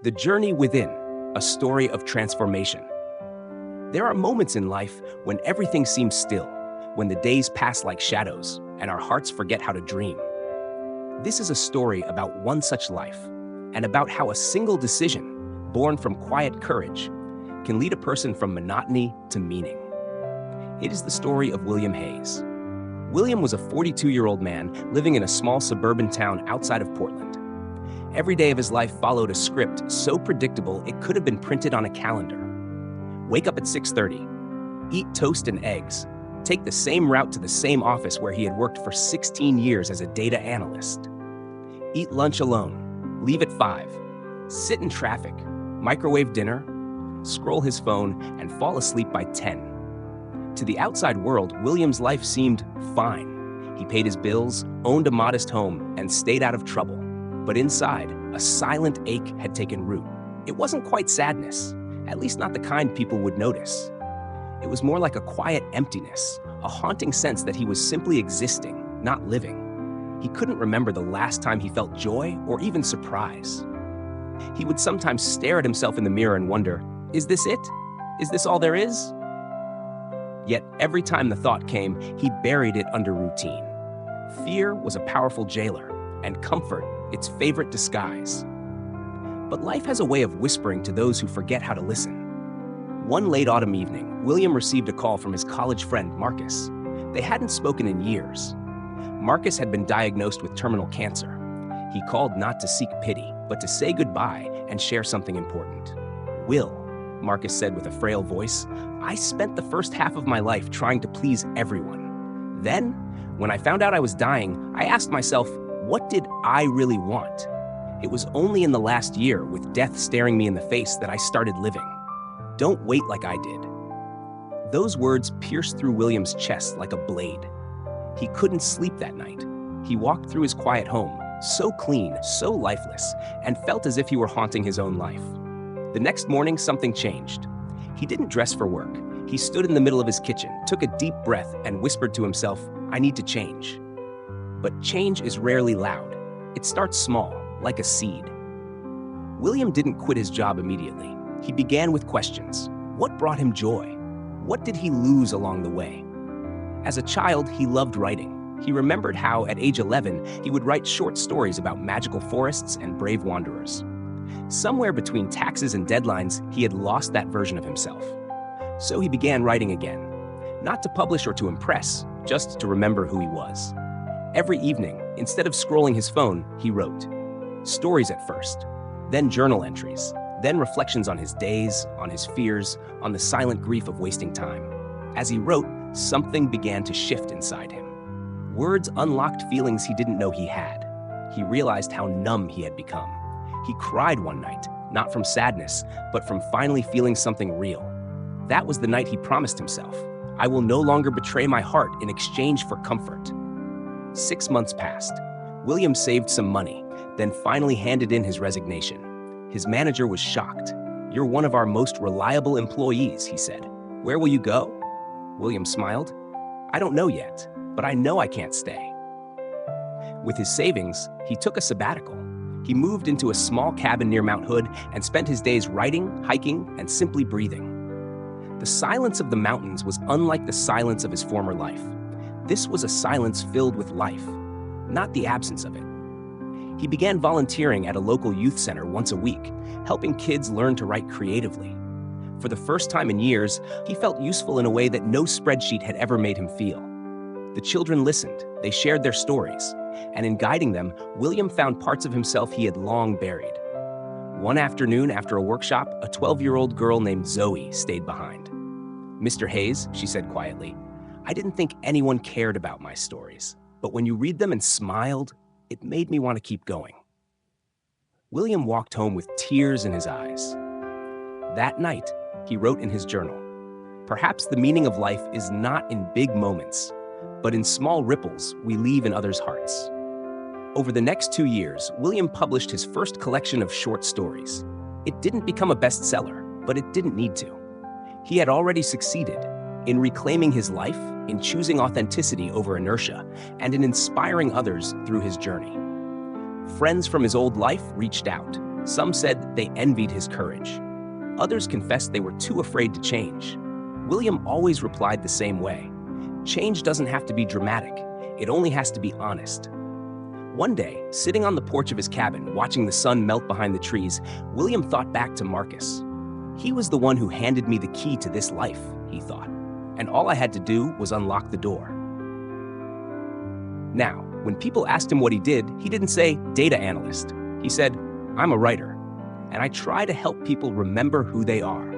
The Journey Within, a story of transformation. There are moments in life when everything seems still, when the days pass like shadows, and our hearts forget how to dream. This is a story about one such life, and about how a single decision, born from quiet courage, can lead a person from monotony to meaning. It is the story of William Hayes. William was a 42-year-old man living in a small suburban town outside of Portland. Every day of his life followed a script so predictable it could have been printed on a calendar. Wake up at 6:30, eat toast and eggs, take the same route to the same office where he had worked for 16 years as a data analyst. Eat lunch alone, leave at 5, sit in traffic, microwave dinner, scroll his phone, and fall asleep by 10. To the outside world, William's life seemed fine. He paid his bills, owned a modest home, and stayed out of trouble. But inside, a silent ache had taken root. It wasn't quite sadness, at least not the kind people would notice. It was more like a quiet emptiness, a haunting sense that he was simply existing, not living. He couldn't remember the last time he felt joy or even surprise. He would sometimes stare at himself in the mirror and wonder, is this it? Is this all there is? Yet every time the thought came, he buried it under routine. Fear was a powerful jailer, and comfort its favorite disguise. But life has a way of whispering to those who forget how to listen. One late autumn evening, William received a call from his college friend, Marcus. They hadn't spoken in years. Marcus had been diagnosed with terminal cancer. He called not to seek pity, but to say goodbye and share something important. "Will," Marcus said with a frail voice, "I spent the first half of my life trying to please everyone. Then, when I found out I was dying, I asked myself, what did I really want? It was only in the last year, with death staring me in the face, that I started living. Don't wait like I did." Those words pierced through William's chest like a blade. He couldn't sleep that night. He walked through his quiet home, so clean, so lifeless, and felt as if he were haunting his own life. The next morning, something changed. He didn't dress for work. He stood in the middle of his kitchen, took a deep breath, and whispered to himself, "I need to change." But change is rarely loud. It starts small, like a seed. William didn't quit his job immediately. He began with questions. What brought him joy? What did he lose along the way? As a child, he loved writing. He remembered how, at age 11, he would write short stories about magical forests and brave wanderers. Somewhere between taxes and deadlines, he had lost that version of himself. So he began writing again. Not to publish or to impress, just to remember who he was. Every evening, instead of scrolling his phone, he wrote. Stories at first, then journal entries, then reflections on his days, on his fears, on the silent grief of wasting time. As he wrote, something began to shift inside him. Words unlocked feelings he didn't know he had. He realized how numb he had become. He cried one night, not from sadness, but from finally feeling something real. That was the night he promised himself, "I will no longer betray my heart in exchange for comfort." 6 months passed. William saved some money, then finally handed in his resignation. His manager was shocked. "You're one of our most reliable employees," he said. "Where will you go?" William smiled. "I don't know yet, but I know I can't stay." With his savings, he took a sabbatical. He moved into a small cabin near Mount Hood and spent his days writing, hiking, and simply breathing. The silence of the mountains was unlike the silence of his former life. This was a silence filled with life, not the absence of it. He began volunteering at a local youth center once a week, helping kids learn to write creatively. For the first time in years, he felt useful in a way that no spreadsheet had ever made him feel. The children listened, they shared their stories, and in guiding them, William found parts of himself he had long buried. One afternoon after a workshop, a 12-year-old girl named Zoe stayed behind. "Mr. Hayes," she said quietly, "I didn't think anyone cared about my stories, but when you read them and smiled, it made me want to keep going." William walked home with tears in his eyes. That night, he wrote in his journal, "Perhaps the meaning of life is not in big moments, but in small ripples we leave in others' hearts." Over the next 2 years, William published his first collection of short stories. It didn't become a bestseller, but it didn't need to. He had already succeeded in reclaiming his life, in choosing authenticity over inertia, and in inspiring others through his journey. Friends from his old life reached out. Some said they envied his courage. Others confessed they were too afraid to change. William always replied the same way. Change doesn't have to be dramatic. It only has to be honest. One day, sitting on the porch of his cabin, watching the sun melt behind the trees, William thought back to Marcus. He was the one who handed me the key to this life, he thought, and all I had to do was unlock the door. Now, when people asked him what he didn't say data analyst. He said, I'm a writer, and I try to help people remember who they are.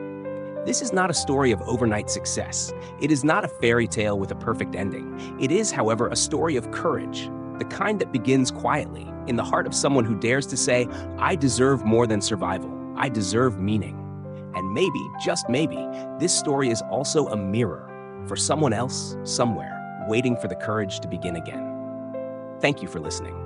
This is not a story of overnight success. It is not a fairy tale with a perfect ending. It is, however, a story of courage, the kind that begins quietly, in the heart of someone who dares to say, I deserve more than survival. I deserve meaning. And maybe, just maybe, this story is also a mirror for someone else, somewhere, waiting for the courage to begin again. Thank you for listening.